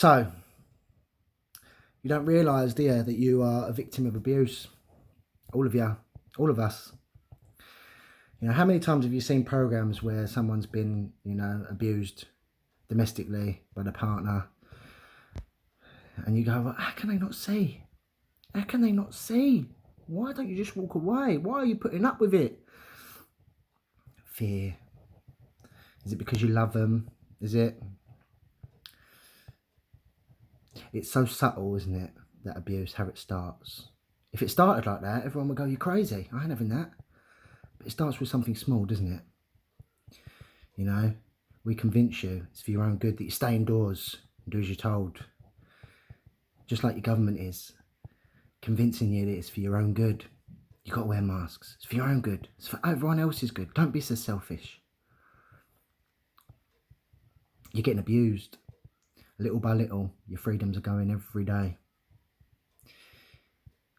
So, you don't realise, do you, that you are a victim of abuse? All of you, all of us. You know, how many times have you seen programs where someone's been, abused domestically by the partner? And you go, well, how can they not see? How can they not see? Why don't you just walk away? Why are you putting up with it? Fear. Is it because you love them? Is it? It's so subtle, isn't it? That abuse, how it starts. If it started like that, everyone would go, you're crazy. I ain't having that. But it starts with something small, doesn't it? You know, we convince you it's for your own good that you stay indoors and do as you're told. Just like your government is convincing you that it's for your own good. You've got to wear masks. It's for your own good. It's for everyone else's good. Don't be so selfish. You're getting abused. Little by little, your freedoms are going every day.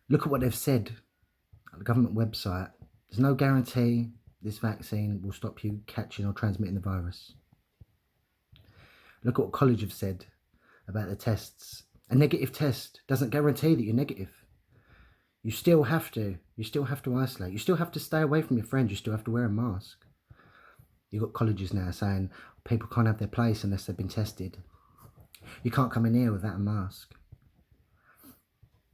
Look at what they've said at the government website. There's no guarantee this vaccine will stop you catching or transmitting the virus. Look at what college have said about the tests. A negative test doesn't guarantee that you're negative. You still have to isolate. You still have to stay away from your friends. You still have to wear a mask. You've got colleges now saying people can't have their place unless they've been tested. You can't come in here without a mask.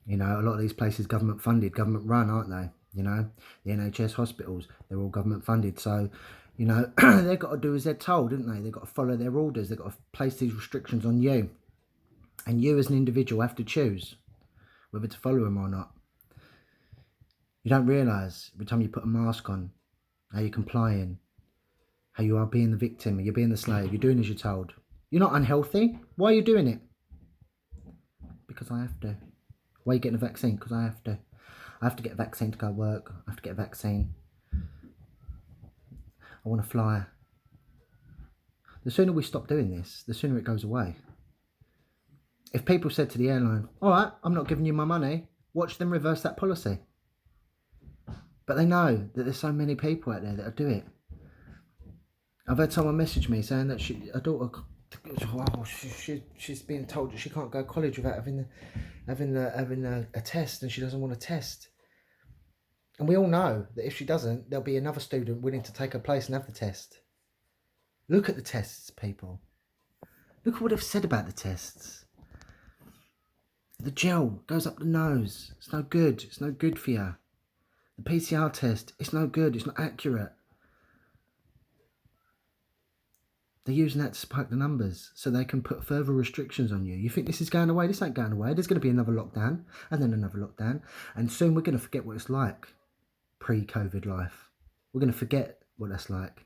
You know, a lot of these places government funded, government run, aren't they? You know, the NHS hospitals, they're all government funded. So, you know, they've got to do as they're told, haven't they? They've got to follow their orders. They've got to place these restrictions on you. And you as an individual have to choose whether to follow them or not. You don't realise every time you put a mask on, how you're complying, how you are being the victim, you're being the slave, you're doing as you're told. You're not unhealthy. Why are you doing it? Because I have to. Why are you getting a vaccine? Because I have to. I have to get a vaccine to go work. I have to get a vaccine. I want to fly. The sooner we stop doing this, the sooner it goes away. If people said to the airline, all right, I'm not giving you my money, watch them reverse that policy. But they know that there's so many people out there that will do it. I've had someone message me saying that her daughter, she's being told that she can't go to college without having a test, and she doesn't want a test. And we all know that if she doesn't, there'll be another student willing to take her place and have the test. Look at the tests, people. Look at what they've said about the tests. The gel goes up the nose. It's no good. It's no good for you. The PCR test, it's no good. It's not accurate. They're using that to spike the numbers so they can put further restrictions on you. You think this is going away? This ain't going away. There's going to be another lockdown and then another lockdown. And soon we're going to forget what it's like pre-COVID life. We're going to forget what that's like.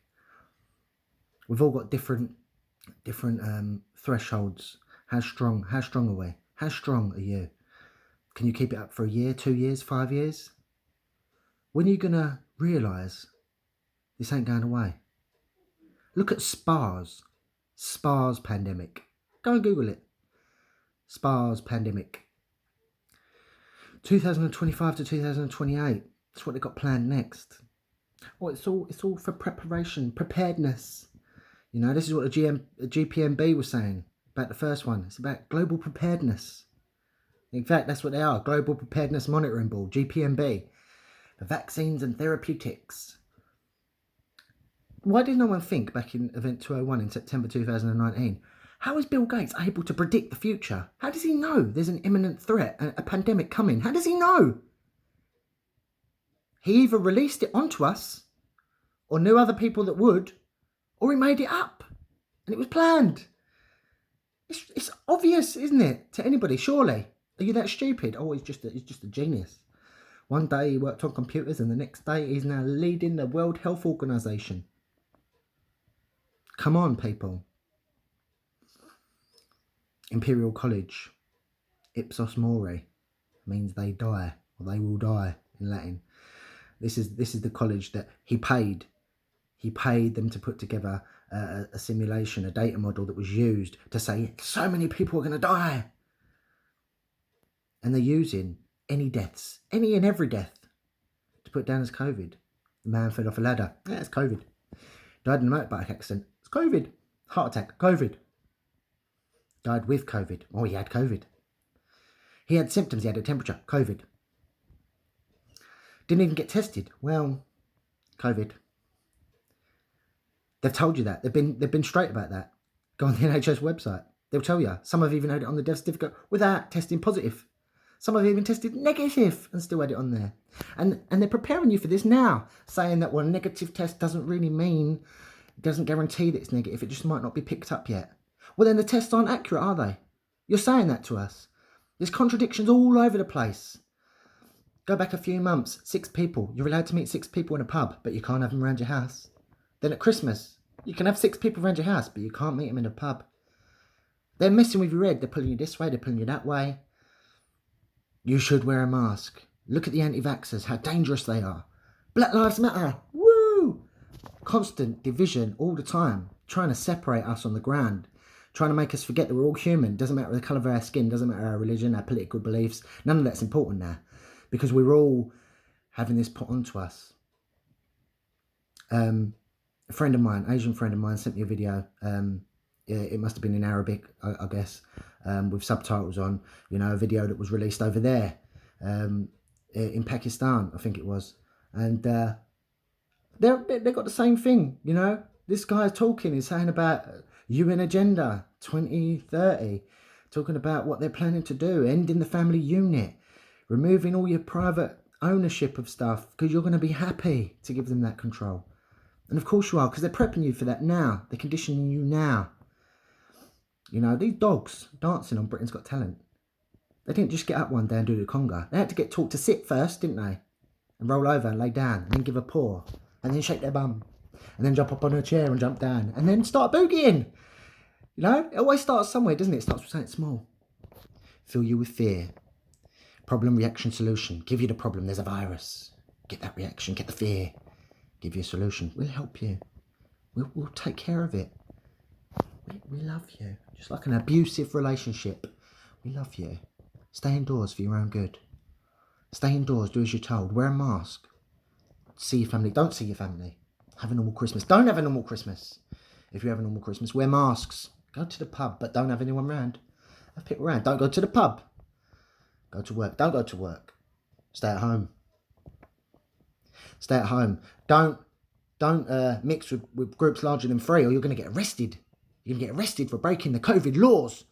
We've all got different thresholds. How strong are we? How strong are you? Can you keep it up for a year, 2 years, 5 years? When are you going to realise this ain't going away? Look at SPARS pandemic. Go and Google it. SPARS pandemic. 2025 to 2028. That's what they got planned next. Well, it's all for preparation, preparedness. You know, this is what the GPMB was saying about the first one. It's about global preparedness. In fact, that's what they are. Global Preparedness Monitoring Board, GPMB. For vaccines and therapeutics. Why did no one think back in Event 201 in September 2019, how is Bill Gates able to predict the future? How does he know there's an imminent threat, a pandemic coming? How does he know? He either released it onto us, or knew other people that would, or he made it up, and it was planned. It's obvious, isn't it, to anybody, surely? Are you that stupid? Oh, he's just a genius. One day he worked on computers, and the next day he's now leading the World Health Organization. Come on, people. Imperial College, Ipsos Mori, means they die, or they will die in Latin. This is the college that he paid. He paid them to put together a simulation, a data model that was used to say so many people are going to die. And they're using any deaths, any and every death, to put down as COVID. The man fell off a ladder. Yeah, it's COVID. Died in a motorbike accident. It's COVID. Heart attack. COVID. died with COVID. Oh, he had COVID. He had symptoms. He had a temperature. COVID. Didn't even get tested. Well, COVID. They've told you that. They've been straight about that. Go on the NHS website. They'll tell you. Some have even had it on the death certificate without testing positive. Some have even tested negative and still had it on there. And they're preparing you for this now, saying that, well, a negative test doesn't really mean, it doesn't guarantee that it's negative. It just might not be picked up yet. Well, then the tests aren't accurate, are they? You're saying that to us. There's contradictions all over the place. Go back a few months, 6 people. You're allowed to meet 6 people in a pub, but you can't have them around your house. Then at Christmas, you can have 6 people around your house, but you can't meet them in a pub. They're messing with your head. They're pulling you this way, they're pulling you that way. You should wear a mask. Look at the anti-vaxxers, how dangerous they are. Black Lives Matter. Woo! Constant division all the time, trying to separate us on the ground, trying to make us forget that we're all human. Doesn't matter the colour of our skin, doesn't matter our religion, our political beliefs. None of that's important now, because we're all having this put onto us. A friend of mine, Asian friend of mine, sent me a video. It must have been in Arabic, I guess, with subtitles on, a video that was released over there, in Pakistan, I think it was. And they've got the same thing, This guy talking is saying about UN Agenda 2030, talking about what they're planning to do, ending the family unit, removing all your private ownership of stuff, because you're going to be happy to give them that control. And of course you are, because they're prepping you for that now. They're conditioning you now. These dogs dancing on Britain's Got Talent, they didn't just get up one day and do the conga. They had to get taught to sit first, didn't they? And roll over and lay down, and then give a paw, and then shake their bum, and then jump up on a chair and jump down, and then start boogieing. It always starts somewhere, doesn't it? It starts with something small. Fill you with fear. Problem, reaction, solution. Give you the problem. There's a virus. Get that reaction. Get the fear. Give you a solution. We'll help you. We'll take care of it. We love you. Just like an abusive relationship. We love you. Stay indoors for your own good. Stay indoors. Do as you're told. Wear a mask. See your family. Don't see your family. Have a normal Christmas. Don't have a normal Christmas. If you have a normal Christmas, wear masks. Go to the pub, but don't have anyone around. Have people around. Don't go to the pub. Go to work. Don't go to work. Stay at home. Stay at home. Don't mix with groups larger than 3, or you're going to get arrested. You're going to get arrested for breaking the COVID laws.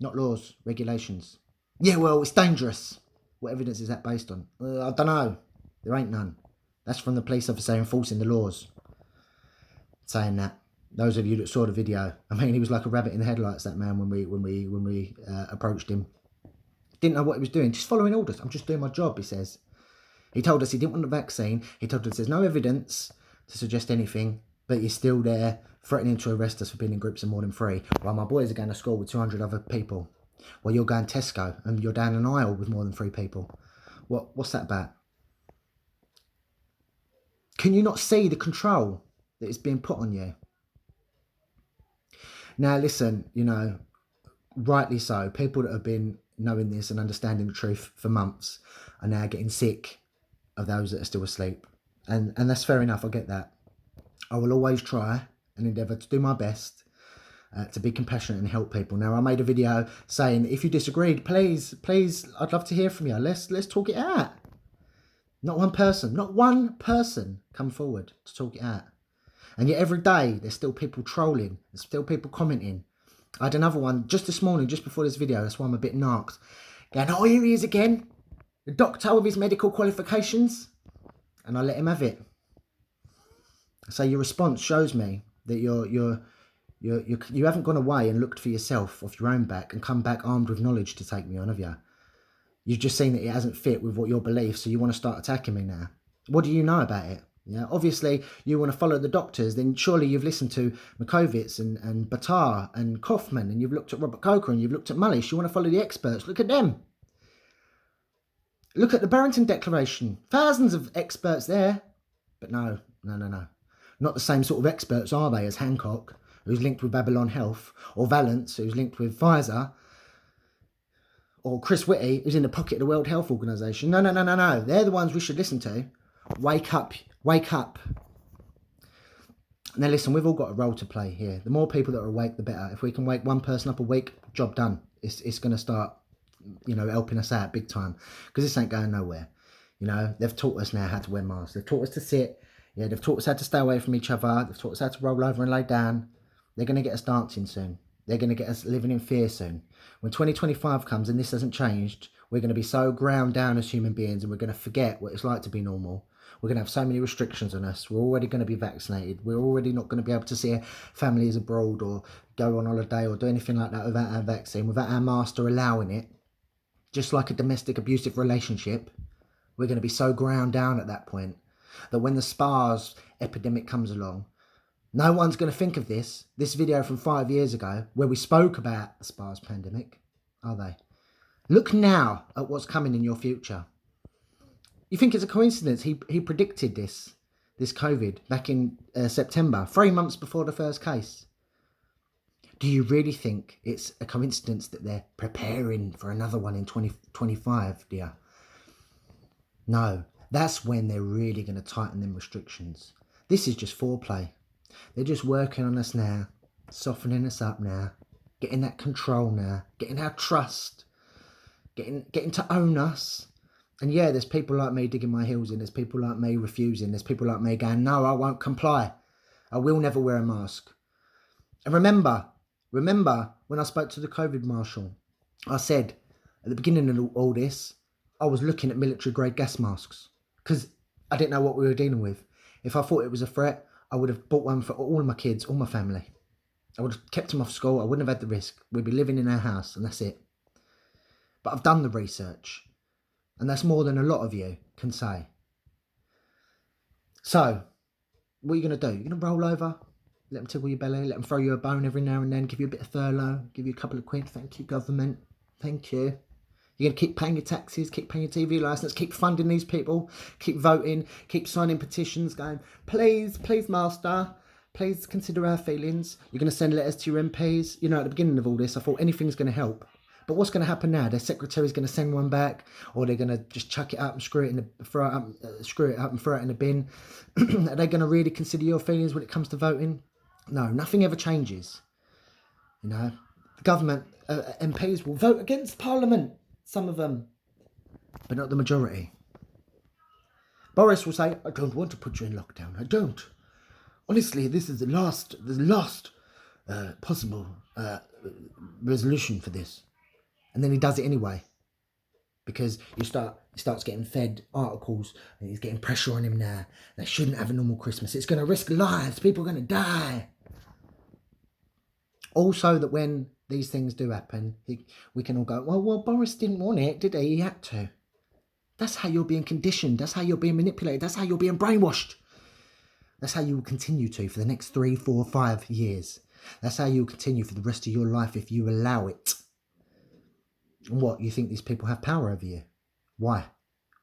Not laws, regulations. Yeah, well, it's dangerous. What evidence is that based on? I don't know. There ain't none. That's from the police officer enforcing the laws. Saying that. Those of you that saw the video, he was like a rabbit in the headlights, that man, when we approached him. Didn't know what he was doing, just following orders. I'm just doing my job, he says. He told us he didn't want the vaccine. He told us there's no evidence to suggest anything, but he's still there threatening to arrest us for being in groups of more than 3, while my boys are going to school with 200 other people, while you're going Tesco and you're down an aisle with more than 3 people. What's that about? Can you not see the control that is being put on you? Now listen, rightly so, people that have been knowing this and understanding the truth for months are now getting sick of those that are still asleep. And that's fair enough, I get that. I will always try and endeavour to do my best to be compassionate and help people. Now, I made a video saying, if you disagreed, please, I'd love to hear from you. Let's talk it out. Not one person come forward to talk it out. And yet every day, there's still people trolling. There's still people commenting. I had another one just this morning, just before this video. That's why I'm a bit narked. Going, oh, here he is again. The doctor with his medical qualifications. And I let him have it. So your response shows me that you haven't gone away and looked for yourself off your own back and come back armed with knowledge to take me on, have you? You've just seen that it hasn't fit with what your beliefs, so you want to start attacking me now. What do you know about it? Yeah, obviously you want to follow the doctors. Then surely you've listened to Mikovits and Buttar and Kaufman, and you've looked at Robert Coker and you've looked at Mullish. You want to follow the experts. Look at them. Look at the Barrington Declaration. Thousands of experts there. But no. Not the same sort of experts, are they, as Hancock, who's linked with Babylon Health, or Vallance, who's linked with Pfizer, or Chris Whitty, who's in the pocket of the World Health Organization. No. They're the ones we should listen to. Wake up. Now listen, we've all got a role to play here. The more people that are awake, the better. If we can wake one person up a week, job done. It's going to start, helping us out big time, because this ain't going nowhere. They've taught us now how to wear masks. They've taught us to sit. Yeah, they've taught us how to stay away from each other. They've taught us how to roll over and lay down. They're going to get us dancing soon. They're going to get us living in fear soon. When 2025 comes and this hasn't changed, we're going to be so ground down as human beings, and we're going to forget what it's like to be normal. We're going to have so many restrictions on us. We're already going to be vaccinated. We're already not going to be able to see our families abroad or go on holiday or do anything like that without our vaccine, without our master allowing it. Just like a domestic abusive relationship, we're going to be so ground down at that point that when the SPARS epidemic comes along, no one's going to think of this video from 5 years ago where we spoke about the SPARS pandemic, are they? Look now at what's coming in your future. You think it's a coincidence he predicted this COVID back in September, 3 months before the first case? Do you really think it's a coincidence that they're preparing for another one in 2025, dear? No, that's when they're really going to tighten them restrictions. This is just foreplay. They're just working on us now, softening us up now, getting that control now, getting our trust, getting to own us. And yeah, there's people like me digging my heels in. There's people like me refusing. There's people like me going, no, I won't comply. I will never wear a mask. And remember when I spoke to the COVID marshal, I said at the beginning of all this, I was looking at military grade gas masks because I didn't know what we were dealing with. If I thought it was a threat, I would have bought one for all of my kids, all my family. I would have kept them off school. I wouldn't have had the risk. We'd be living in our house and that's it. But I've done the research. And that's more than a lot of you can say. So, what are you going to do? You're going to roll over, let them tickle your belly, let them throw you a bone every now and then, give you a bit of furlough, give you a couple of quid. Thank you, government. Thank you. You're going to keep paying your taxes, keep paying your TV licence, keep funding these people, keep voting, keep signing petitions, going, please, master, please consider our feelings. You're going to send letters to your MPs. At the beginning of all this, I thought anything's going to help. But what's going to happen now? Their secretary's going to send one back, or they're going to just chuck it up and screw it up and throw it in the bin. Are they going to really consider your feelings when it comes to voting? No, nothing ever changes. The government MPs will vote against Parliament, some of them, but not the majority. Boris will say, I don't want to put you in lockdown. I don't. Honestly, this is the last possible resolution for this. And then he does it anyway, because he starts getting fed articles and he's getting pressure on him now. They shouldn't have a normal Christmas. It's going to risk lives. People are going to die. Also, that when these things do happen, we can all go, well, Boris didn't want it, did he? He had to. That's how you're being conditioned. That's how you're being manipulated. That's how you're being brainwashed. That's how you will continue to for the next 3, 4, 5 years. That's how you'll continue for the rest of your life if you allow it. And what, you think these people have power over you? Why?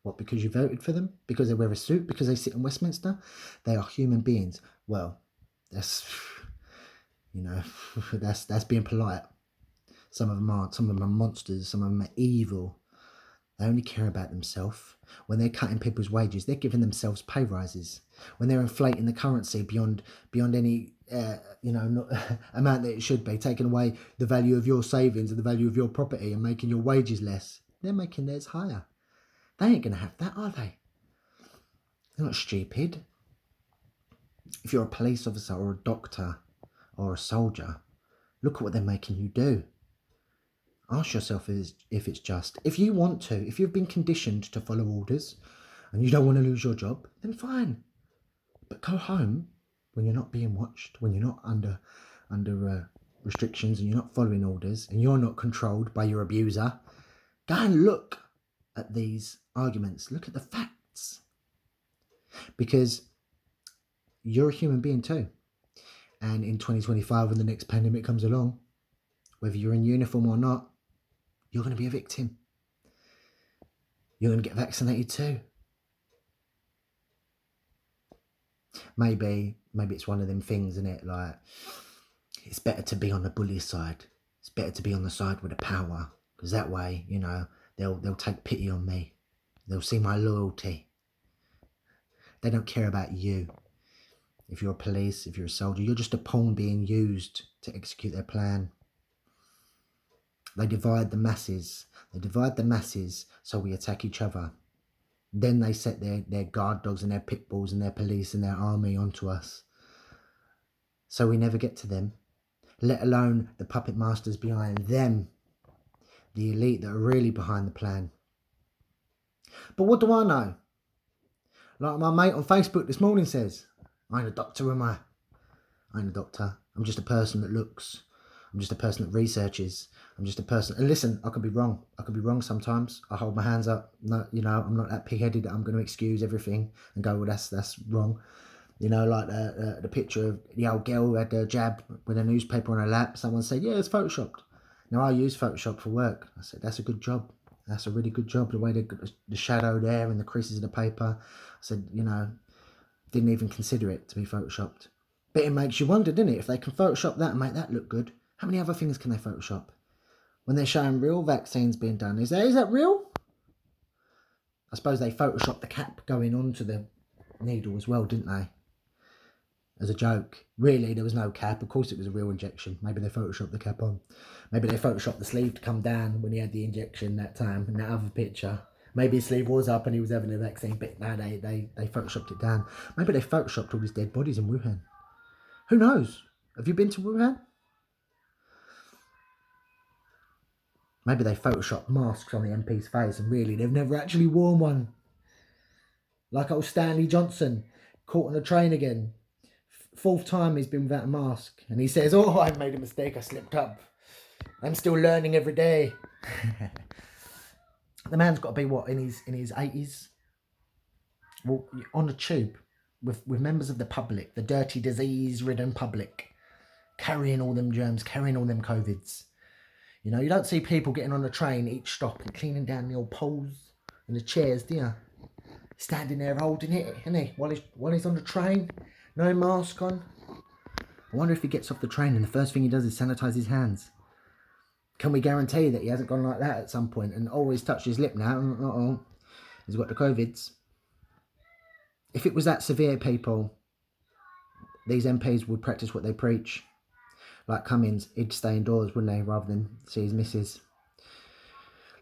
What, because you voted for them? Because they wear a suit? Because they sit in Westminster? They are human beings. Well, that's, that's being polite. Some of them aren't. Some of them are monsters. Some of them are evil. They only care about themselves. When they're cutting people's wages, they're giving themselves pay rises. When they're inflating the currency beyond any amount that it should be, taking away the value of your savings and the value of your property and making your wages less, they're making theirs higher. They ain't going to have that, are they? They're not stupid. If you're a police officer or a doctor or a soldier, look at what they're making you do. Ask yourself if it's just. If you want to, if you've been conditioned to follow orders and you don't want to lose your job, then fine. But go home when you're not being watched, when you're not under restrictions and you're not following orders and you're not controlled by your abuser. Go and look at these arguments. Look at the facts. Because you're a human being too. And in 2025, when the next pandemic comes along, whether you're in uniform or not, you're going to be a victim. You're going to get vaccinated too. Maybe it's one of them things, isn't it? Like, it's better to be on the bully side. It's better to be on the side with the power, because that way, they'll take pity on me. They'll see my loyalty. They don't care about you. if you're a police, if you're a soldier, you're just a pawn being used to execute their plan. They divide the masses. They divide the masses so we attack each other. Then they set their guard dogs and their pit bulls and their police and their army onto us. So we never get to them, let alone the puppet masters behind them, the elite that are really behind the plan. But what do I know? Like my mate on Facebook this morning says, I ain't a doctor, am I? I ain't a doctor. I'm just a person that looks. I'm just a person that researches. I'm just a person. And listen, I could be wrong. I could be wrong sometimes. I hold my hands up. No, you know, I'm not that pig-headed that I'm going to excuse everything and go, well, that's wrong. You know, like the picture of the old girl who had the jab with a newspaper on her lap. Someone said, yeah, it's photoshopped. Now, I use Photoshop for work. I said, that's a good job. That's a really good job. The way the shadow there and the creases of the paper. I said, you know, didn't even consider it to be photoshopped. But it makes you wonder, doesn't it? If they can Photoshop that and make that look good, how many other things can they Photoshop? When they're showing real vaccines being done, is that real? I suppose they Photoshopped the cap going onto the needle as well, didn't they? As a joke. Really, there was no cap. Of course it was a real injection. Maybe they Photoshopped the cap on. Maybe they Photoshopped the sleeve to come down when he had the injection that time in that other picture. Maybe his sleeve was up and he was having a vaccine, but no, they Photoshopped it down. Maybe they Photoshopped all these dead bodies in Wuhan. Who knows? Have you been to Wuhan? Maybe they Photoshopped masks on the MP's face and really they've never actually worn one. Like old Stanley Johnson, caught on a train again. Fourth time he's been without a mask. And he says, oh, I made a mistake, I slipped up. I'm still learning every day. The man's got to be, what, in his 80s? Well, on a tube with members of the public, the dirty, disease-ridden public, carrying all them germs, carrying all them COVIDs. You know, you don't see people getting on a train each stop and cleaning down the old poles and the chairs, do you? Standing there holding it, isn't he? While he's on the train, no mask on. I wonder if he gets off the train and the first thing he does is sanitise his hands. Can we guarantee that he hasn't gone like that at some point and always touched his lip now? Uh-oh, he's got the COVIDs. If it was that severe, people, these MPs would practice what they preach. Like Cummings, he'd stay indoors, wouldn't he, rather than see his missus.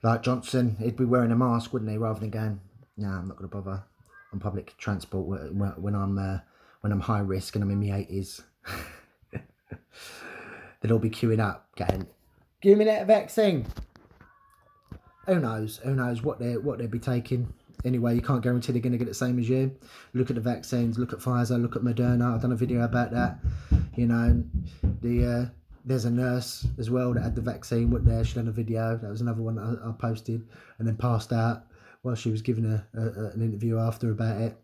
Like Johnson, he'd be wearing a mask, wouldn't he, rather than going, no, I'm not going to bother on public transport when I'm high risk and I'm in my 80s. They'd all be queuing up, going, give me that vaccine. Who knows? Who knows what they'll be taking? Anyway, you can't guarantee they're going to get the same as you. Look at the vaccines. Look at Pfizer. Look at Moderna. I've done a video about that. You know, there's a nurse as well that had the vaccine. Went there. She done a video. That was another one that I posted, and then passed out while she was giving an interview after about it.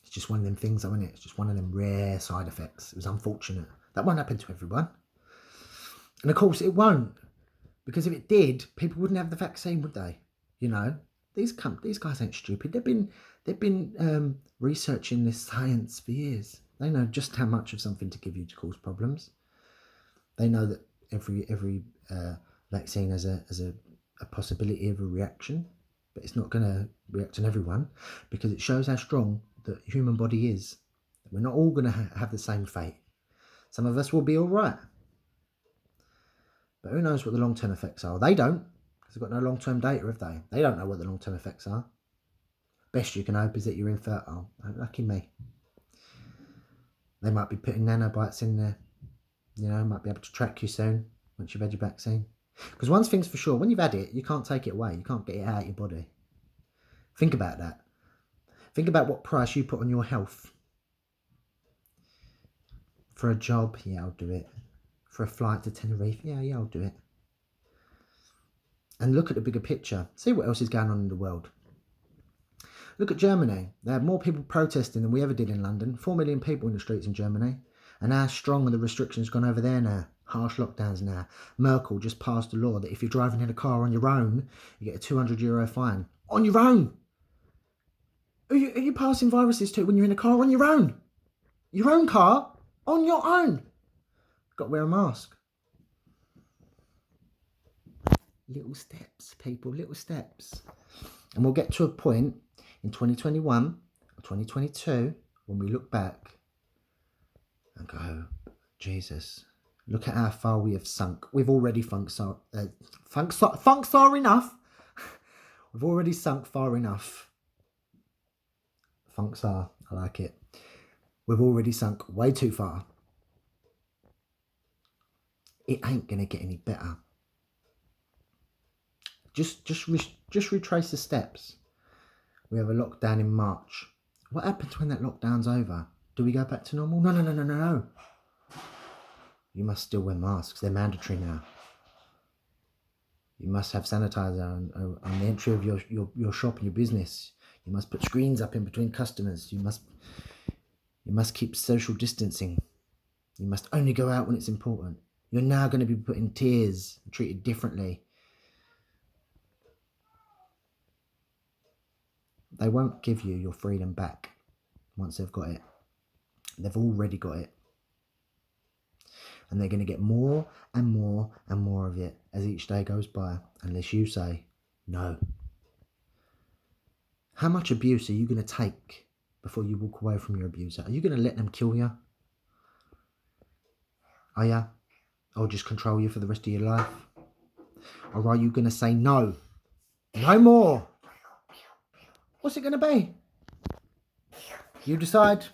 It's just one of them things, isn't it? It's just one of them rare side effects. It was unfortunate. That won't happen to everyone, and of course it won't, because if it did, people wouldn't have the vaccine, would they? You know. These guys ain't stupid. They've been researching this science for years. They know just how much of something to give you to cause problems. They know that every vaccine has a possibility of a reaction, but it's not going to react on everyone, because it shows how strong the human body is. We're not all going to have the same fate. Some of us will be all right, but who knows what the long-term effects are? They don't. They've got no long-term data, have they? They don't know what the long-term effects are. Best you can hope is that you're infertile. Lucky me. They might be putting nanobites in there. You know, might be able to track you soon once you've had your vaccine. Because one thing's for sure, when you've had it, you can't take it away. You can't get it out of your body. Think about that. Think about what price you put on your health. For a job, yeah, I'll do it. For a flight to Tenerife, yeah, I'll do it. And look at the bigger picture. See what else is going on in the world. Look at Germany. They had more people protesting than we ever did in London. 4 million people in the streets in Germany. And how strong are the restrictions gone over there now? Harsh lockdowns now. Merkel just passed a law that if you're driving in a car on your own, you get a €200 fine. On your own! Who are you passing viruses to when you're in a car on your own? Your own car? On your own! Got to wear a mask. Little steps, people, little steps. And we'll get to a point in 2021 or 2022 when we look back and go, Jesus, look at how far we have sunk. We've already funk far enough. We've already sunk far enough. Funksar, I like it. We've already sunk way too far. It ain't gonna get any better. Just retrace the steps. We have a lockdown in March. What happens when that lockdown's over? Do we go back to normal? No. You must still wear masks. They're mandatory now. You must have sanitizer on the entry of your shop and your business. You must put screens up in between customers. You must keep social distancing. You must only go out when it's important. You're now going to be put in tiers, treated differently. They won't give you your freedom back once they've got it. They've already got it. And they're going to get more and more and more of it as each day goes by, unless you say no. How much abuse are you going to take before you walk away from your abuser? Are you going to let them kill you? Are you? Or just control you for the rest of your life? Or are you going to say no? No more? What's it going to be? You decide.